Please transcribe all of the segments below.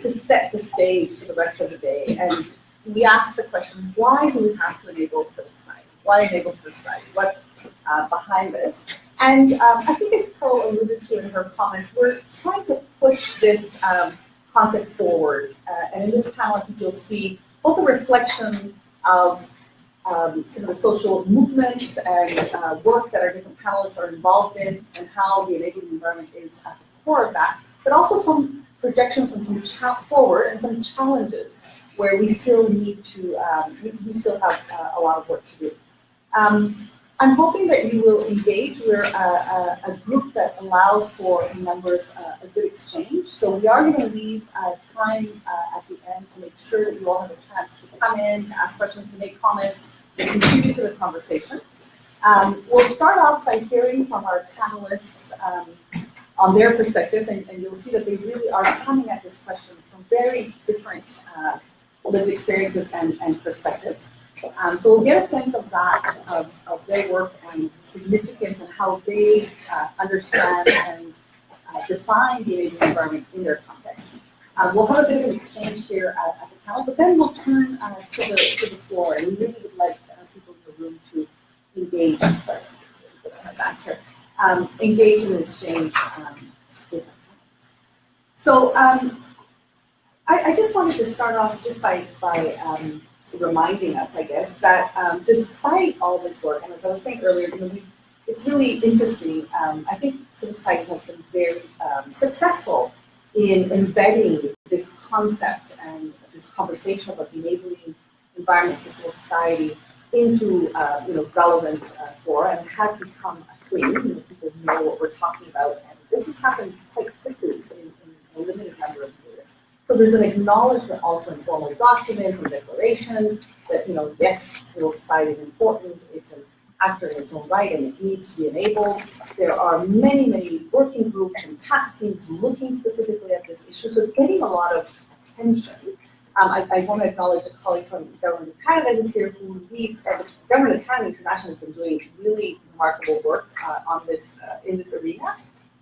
to set the stage for the rest of the day. And we asked the question, why do we have to enable civil society? Why enable civil society? What's behind this? And I think as Pearl alluded to in her comments, we're trying to push this concept forward. And in this panel, I think you'll see both a reflection of some of the social movements and work that our different panelists are involved in, and how the enabling environment is at the core of that, but also some projections and some forward and some challenges where we still need to, we still have a lot of work to do. I'm hoping that you will engage. We're a group that allows for members a good exchange. So we are going to leave time at the end to make sure that you all have a chance to come in, to ask questions, to make comments, to contribute to the conversation. We'll start off by hearing from our panelists on their perspectives, and you'll see that they really are coming at this question from very different lived experiences and perspectives. So we'll get a sense of that, of their work and significance and how they understand and define the enabling environment in their context. We'll have a bit of an exchange here at the panel, but then we'll turn to the floor, and we really would like people in the room to engage. Sorry, back here. Engage in an exchange with us. So I just wanted to start off just by reminding us, I guess, that despite all this work, and as I was saying earlier, it's really interesting. I think civil society has been very successful in embedding this concept and this conversation about the enabling environment for civil society into relevant fora, and it has become a thing. People know what we're talking about, and this has happened quite quickly in a limited number of years. So there's an acknowledgement also in formal documents and declarations that, yes, civil society is important, it's an actor in its own right, and it needs to be enabled. There are many, many working groups and task teams looking specifically at this issue, so it's getting a lot of attention. I want to acknowledge a colleague from Government of Canada who's here, who leads, Government of Canada International has been doing really remarkable work on this, in this arena,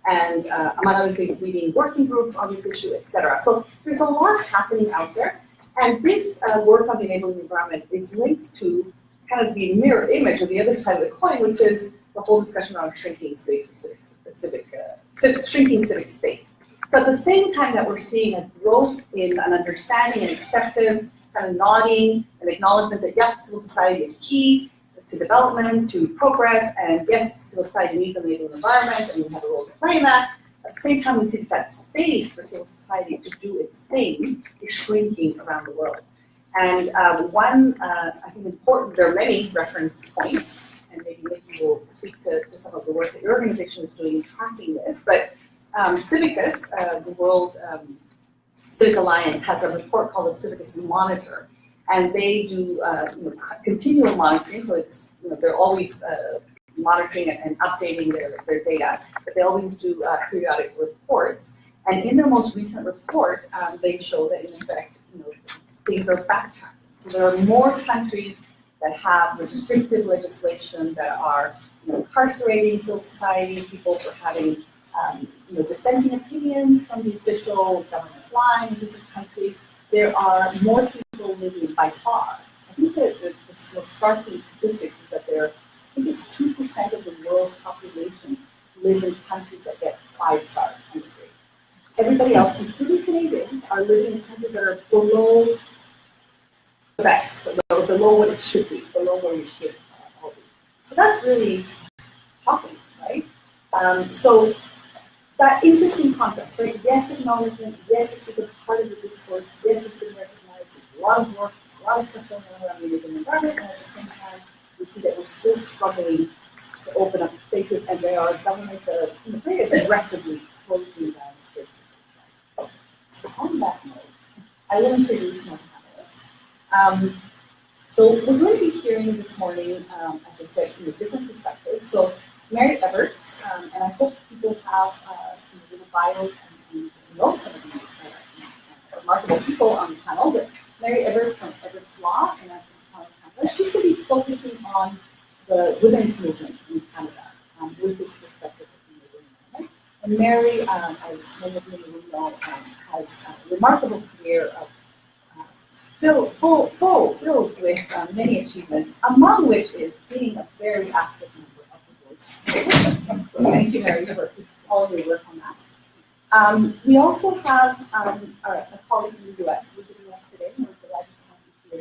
and among other things, leading working groups on this issue, etc. So there's a lot happening out there, and this work on the enabling environment is linked to kind of the mirror image of the other side of the coin, which is the whole discussion around shrinking space for shrinking civic space. So at the same time that we're seeing a growth in an understanding and acceptance, kind of nodding and acknowledgement that, yeah, civil society is key to development, to progress, and yes, civil society needs an enabling environment, and we have a role to play in that. At the same time, we see that space for civil society to do its thing is shrinking around the world. And one, I think important, there are many reference points, and maybe Nikki will speak to some of the work that your organization is doing in tracking this, but Civicus, the World Civic Alliance, has a report called the Civicus Monitor, and they do continual monitoring. So it's they're always monitoring and updating their data, but they always do periodic reports. And in their most recent report, they show that in effect, things are backtracking. So there are more countries that have restrictive legislation that are incarcerating civil society, people for having dissenting opinions from the official government line in different countries. There are more people living by far. I think that the most startling statistics is that I think it's 2% of the world's population live in countries that get 5 stars on this rate. Everybody else, including Canadians, are living in countries that are below the best, so below what it should be, below where we should all be. So that's really shocking, right? So that interesting context, right? Yes, acknowledgement, yes, it's a good part of the discourse, yes, it's been recognized, there's a lot of work, a lot of stuff going on around the enabling environment, and at the same time, we see that we're still struggling to open up spaces, and there are governments that are very aggressively closing down spaces. So on that note, I will introduce my panelists. So we're going to be hearing this morning, as I said, different perspectives. So Mary Everts, and I hope people have little bios and know some of these remarkable people on the panel. But Mary Everts from Everts Law in Canada, she's going to be focusing on the women's movement in Canada with this perspective of the enabling environment. And Mary, as many of you in the room know, has remarkable career of filled with many achievements, among which is being a very active member of the Voices-Voix. So thank you, Mary, for all of your work on that. We also have a colleague in the US visiting us today, and we're delighted to have you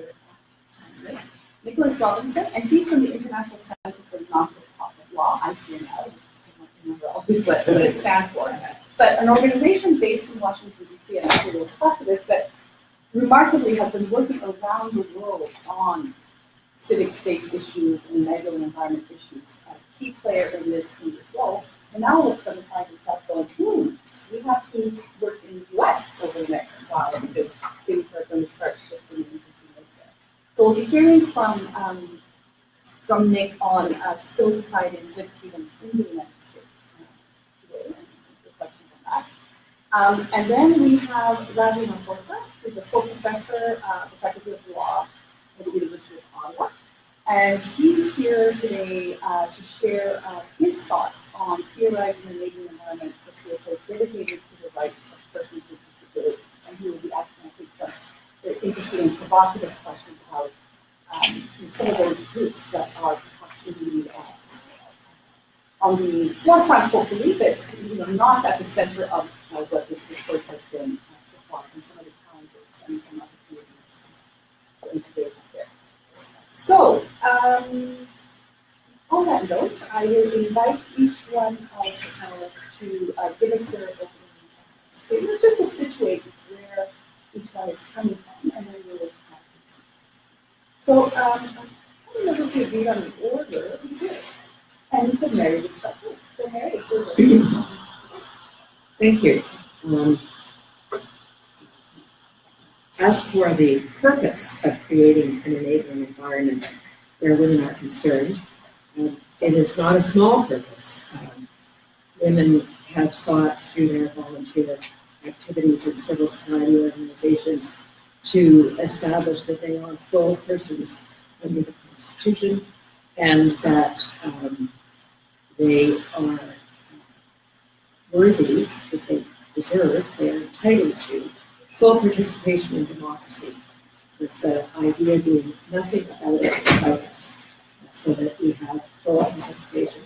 here. Nicholas Robinson, and he's from the International Center for Non-for-Profit Law, ICNL. I don't remember always what it stands for, but an organization based in Washington, D.C., and I'm sure we'll talk to this, but remarkably has been working around the world on civic space issues and natural environment issues. A key player in this role, and now all of a sudden finds itself going, we have to work in the US over the next while because things are going to start shifting in interesting ways there. So we'll be hearing from Nick on civil society and civic freedoms in the United States today, and reflections on that. And then we have Ravi Malhotra, who's a full professor of the Faculty of Law at the University of Ottawa. And he's here today to share his thoughts on theorizing and making an environment for CSOs dedicated to the rights of persons with disabilities. And he will be asking, I think, some very interesting and provocative questions about some of those groups that are perhaps on the forefront, hopefully, but not at the center of what this discourse has been so far, and some of the challenges and opportunities for integration there. So, on that note, I will invite each one of the panelists to give us their opening statements, just to situate where each one is coming from, and then we will have so, I don't know if we agreed on the order. We did. And we said Mary would start first. So, Mary, thank you. As for the purpose of creating an enabling environment where women are concerned, it is not a small purpose. Women have sought through their volunteer activities in civil society organizations to establish that they are full persons under the Constitution and that they are worthy, that they deserve, they are entitled to full participation in democracy, with the idea being nothing about us without us, so that we have full participation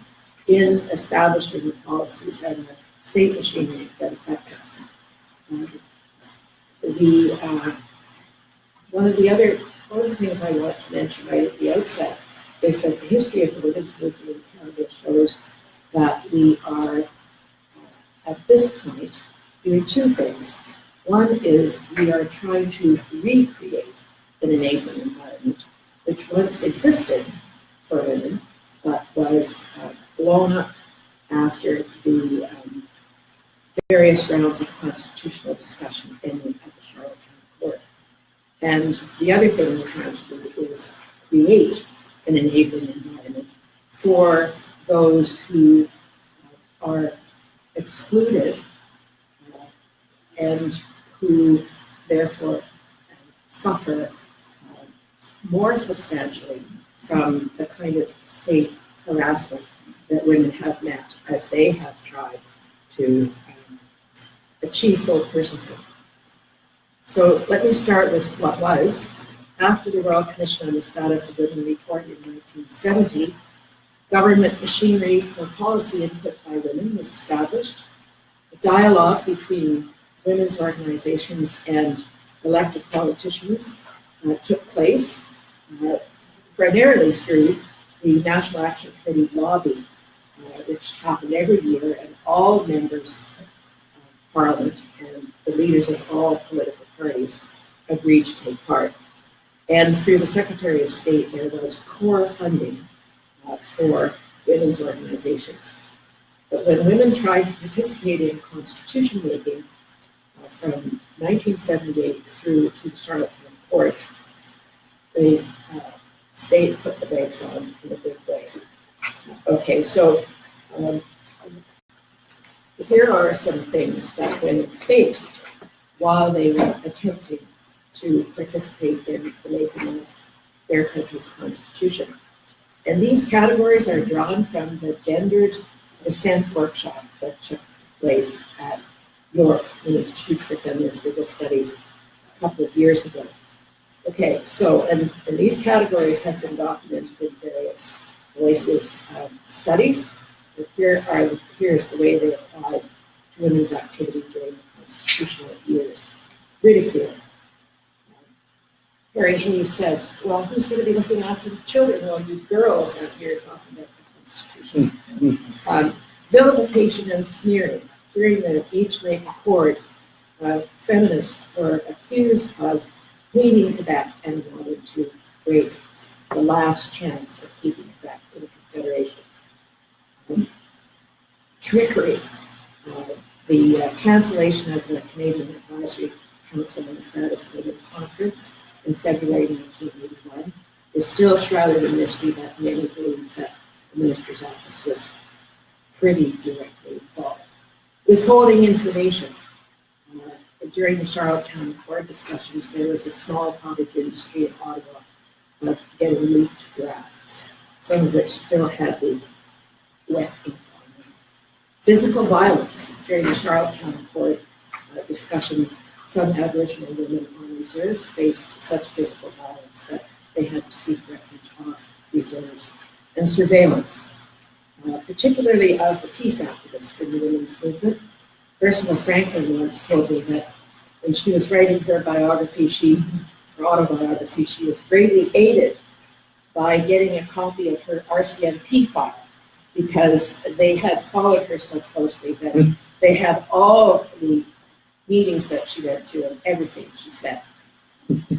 in establishing the policies and the state machinery that affect us. One of the things I want to mention right at the outset is that the history of the women's movement in Canada shows that we are, at this point, doing two things. One is we are trying to recreate an enabling environment which once existed for women, but was blown up after the various rounds of constitutional discussion at the Charlottetown Court. And the other thing we're trying to do is create an enabling environment for those who are excluded and who therefore suffer more substantially from the kind of state harassment that women have met as they have tried to achieve full personhood. So let me start with what was. After the Royal Commission on the Status of Women report in 1970, government machinery for policy input by women was established. A dialogue between women's organizations and elected politicians took place, primarily through the National Action Committee lobby, which happened every year, and all members of Parliament and the leaders of all political parties agreed to take part. And through the Secretary of State, there was core funding for women's organizations. But when women tried to participate in constitution making from 1978 through to the Charlottetown Court, the state put the brakes on in a big way. Okay, so here are some things that women faced while they were attempting to participate in the making of their country's constitution. And these categories are drawn from the gendered dissent workshop that took place at York Institute for Feminist Legal Studies a couple of years ago. Okay, so, and these categories have been documented in various Voices studies. Here's the way they applied to women's activity during the constitutional years. Ridicule. Harry Hayes said, well, who's going to be looking after the children? Well, you girls out here talking about the Constitution. Vilification and sneering. During the Beach Lake Accord, feminists were accused of hating Quebec and wanted to break the last chance of keeping Quebec in the Confederation. Trickery. The cancellation of the Canadian Advisory Council on the Status of Women Conference in February 1981 is still shrouded in mystery, that many believe that the minister's office was pretty directly involved. Withholding information. During the Charlottetown Accord discussions, there was a small cottage industry in Ottawa getting leaked drafts, some of which still had the wet ink on them. Physical violence. During the Charlottetown Accord discussions, some Aboriginal women on reserves faced such physical violence that they had to seek refuge off reserves. And surveillance, particularly of the peace activists in the women's movement. Ursula Franklin once told me that when she was writing her biography, her autobiography, she was greatly aided by getting a copy of her RCMP file, because they had followed her so closely that they had all the meetings that she went to and everything she said.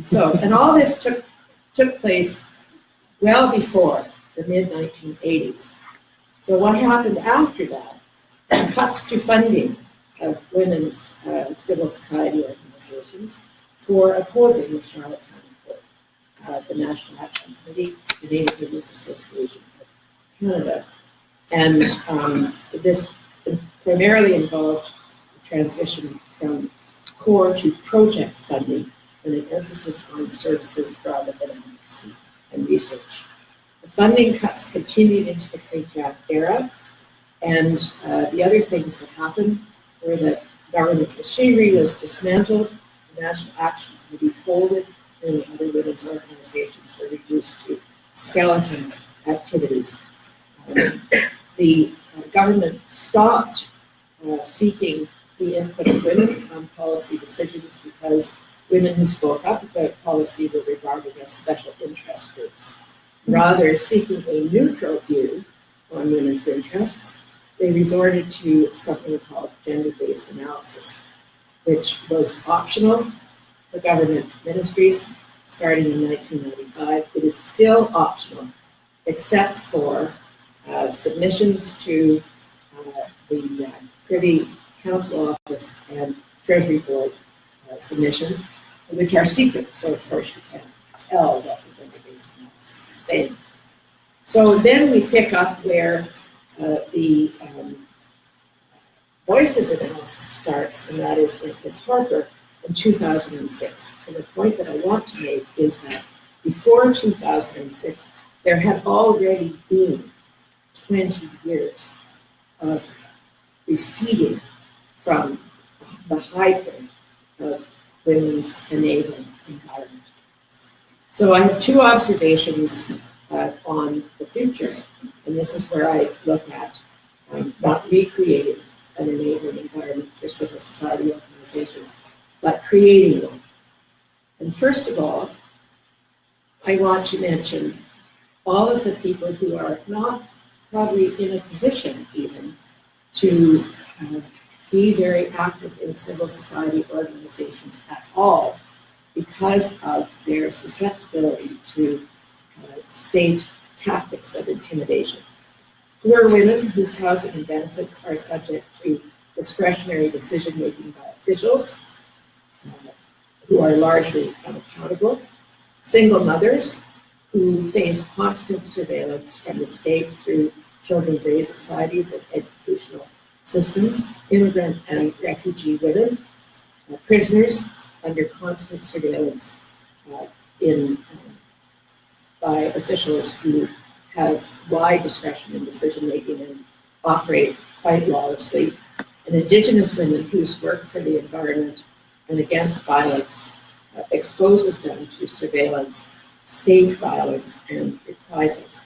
So, and all this took place well before the mid-1980s. So what happened after that? Cuts to funding of women's civil society organizations for opposing the Charlottetown Accord, the National Action Committee, the Native Women's Association of Canada. And this primarily involved the transition from core to project funding and an emphasis on services rather than advocacy and research. The funding cuts continued into the Pre-Jack era, and the other things that happened were that government machinery was dismantled, the National Action Committee folded, and the other women's organizations were reduced to skeleton activities. The government stopped seeking the input of women on policy decisions because women who spoke up about policy were regarded as special interest groups. Rather, seeking a neutral view on women's interests, they resorted to something called gender-based analysis, which was optional for government ministries starting in 1995. It is still optional, except for submissions to the Privy Council Office and Treasury Board submissions, which are secret, so of course you can't tell what the gender-based analysis is saying. So then we pick up where the Voices analysis starts, and that is with Harper in 2006. And the point that I want to make is that before 2006, there had already been 20 years of receding from the high point of women's enabling environment. So I have two observations on the future, and this is where I look at not recreating an enabling environment for civil society organizations, but creating one. And first of all, I want to mention all of the people who are not probably in a position even to be very active in civil society organizations at all because of their susceptibility to state tactics of intimidation. Poor women whose housing and benefits are subject to discretionary decision-making by officials who are largely unaccountable. Single mothers who face constant surveillance from the state through children's aid societies and educational systems. Immigrant and refugee women. Prisoners under constant surveillance by officials who have wide discretion in decision-making and operate quite lawlessly. and Indigenous women whose work for the environment and against violence exposes them to surveillance, state violence, and reprisals.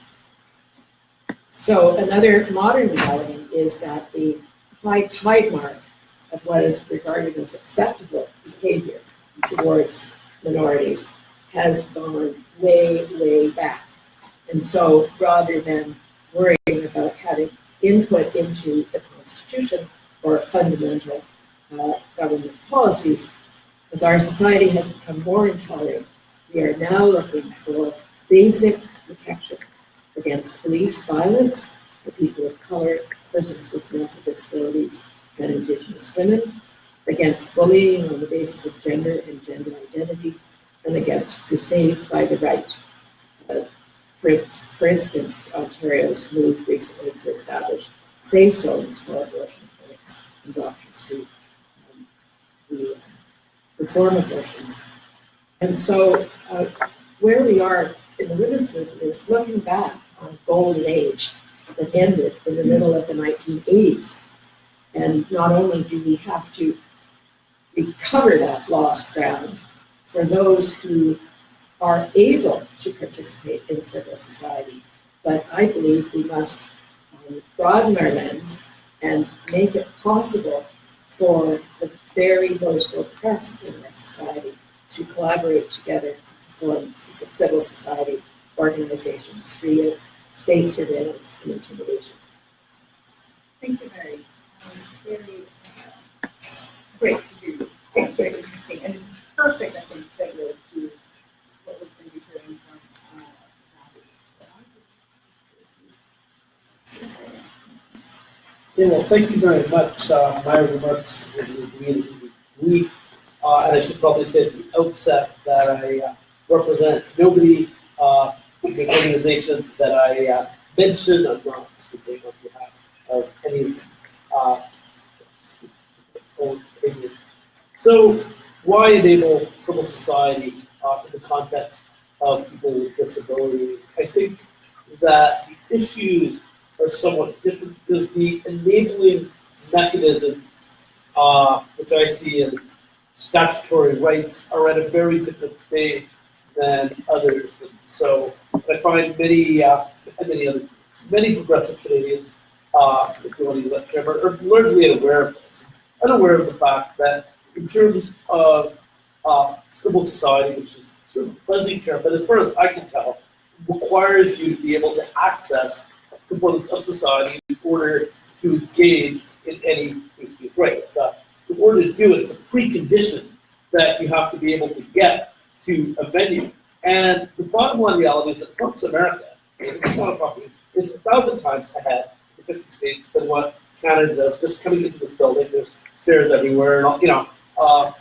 So another modern reality is that the high tide mark of what is regarded as acceptable behavior towards minorities has gone way, way back. And so rather than worrying about having input into the Constitution or fundamental government policies, as our society has become more intolerant, we are now looking for basic protection against police violence for people of color, persons with mental disabilities, and Indigenous women, against bullying on the basis of gender and gender identity, and against crusades by the right. For instance, Ontario's move recently to establish safe zones for abortion clinics and doctors who perform abortions. And so where we are in the women's movement is looking back on a golden age that ended in the middle of the 1980s. And not only do we have to recover that lost ground for those who are able to participate in civil society, but I believe we must broaden our lens and make it possible for the very most oppressed in our society to collaborate together to form civil society organizations free of state surveillance and intimidation. Thank you, Mary. Very great to hear you. Very interesting, and it's perfect, I think, segue to what we're going to be hearing from Yeah, well, thank you very much. My remarks will be really brief, and I should probably say at the outset that I represent nobody in the organizations that I mentioned. I'm not speaking on behalf of any own opinion. So, why enable civil society in the context of people with disabilities? I think that the issues are somewhat different because the enabling mechanism, which I see as statutory rights, are at a very different stage than others. And so I find many progressive Canadians, if you want to use that term, are largely unaware of this, unaware of the fact that in terms of civil society, which is sort of a fuzzy term, but as far as I can tell, requires you to be able to access components of society in order to engage in any free rights. In order to do it, it's a precondition that you have to be able to get to a venue. And the bottom line reality is that Trump's America is 1,000 times ahead in 50 states than what Canada does. Just coming into this building, there's stairs everywhere, and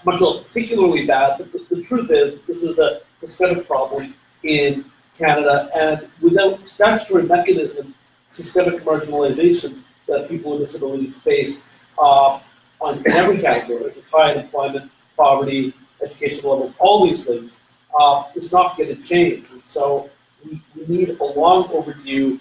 Montreal is particularly bad. But the truth is, this is a systemic problem in Canada, and without statutory mechanism, systemic marginalization that people with disabilities face in every category, which is high unemployment, poverty, education levels, all these things, is not going to change. And so we need a long overdue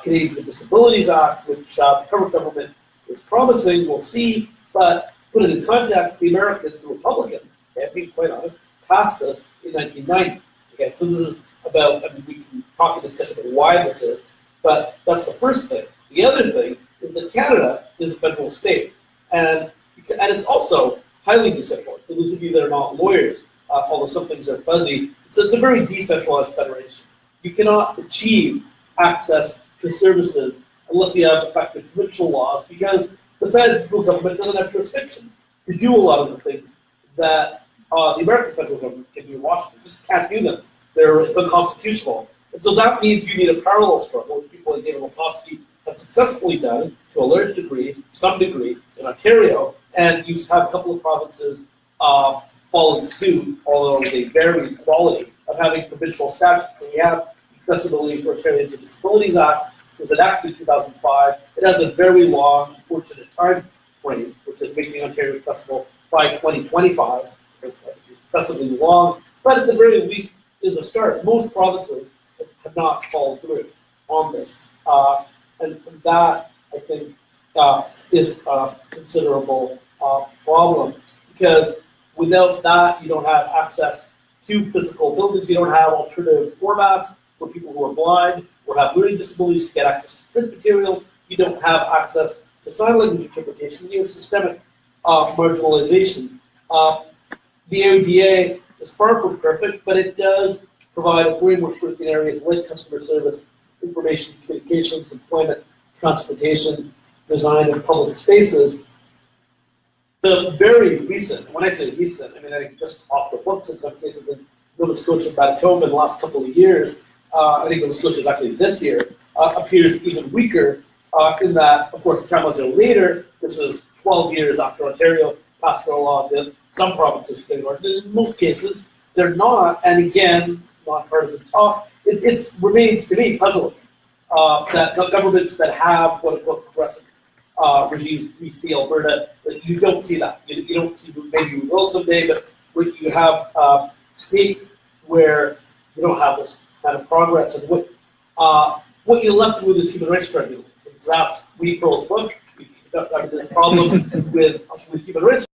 Canadian Disabilities Act, which the current government is promising, we'll see, but put it in context, the Americans, the Republicans, being quite honest, passed this in 1990. Okay, so this is about, we can talk in discussion about why this is, but that's the first thing. The other thing is that Canada is a federal state, and it's also highly decentralized. For those of you that are not lawyers, although some things are fuzzy, so it's a very decentralized federation. You cannot achieve access to services unless you have effective provincial laws, because the federal government doesn't have jurisdiction to do a lot of the things that the American federal government can do in Washington. Just can't do them. They're unconstitutional. And so that means you need a parallel struggle, which people like David Latofsky have successfully done to a large degree, some degree, in Ontario, and you have a couple of provinces following suit, although they vary in quality of having provincial statutes. We have Accessibility for Canadians with Disabilities Act, which was enacted in 2005. It has a very long, unfortunate time frame, which is making Ontario accessible by 2025. It's excessively long, but at the very least is a start. Most provinces have not followed through on this. And that, I think, is a considerable problem, because without that, you don't have access to physical buildings, you don't have alternative formats for people who are blind or have learning disabilities to get access to print materials, you don't have access to sign language interpretation, you have systemic marginalization. The ADA is far from perfect, but it does provide a framework in areas like customer service, information communications, employment, transportation, design, and public spaces. The very recent, when I say recent, I mean, I think just off the books in some cases in Nova Scotia and Manitoba in the last couple of years, I think Nova Scotia is actually this year, appears even weaker in that, of course, the time was later, this is 12 years after Ontario passed a law that some provinces are getting ordered. In most cases, they're not, and again, nonpartisan talk, it remains to me puzzling that governments that have quote-unquote progressive regimes, BC, Alberta, that you don't see that. You don't see, maybe you will someday, but when you have a state where you don't have this kind of progress, and what you're left with is human rights tribunals. That's Pearl's book. I mean, there's a problem with human rights.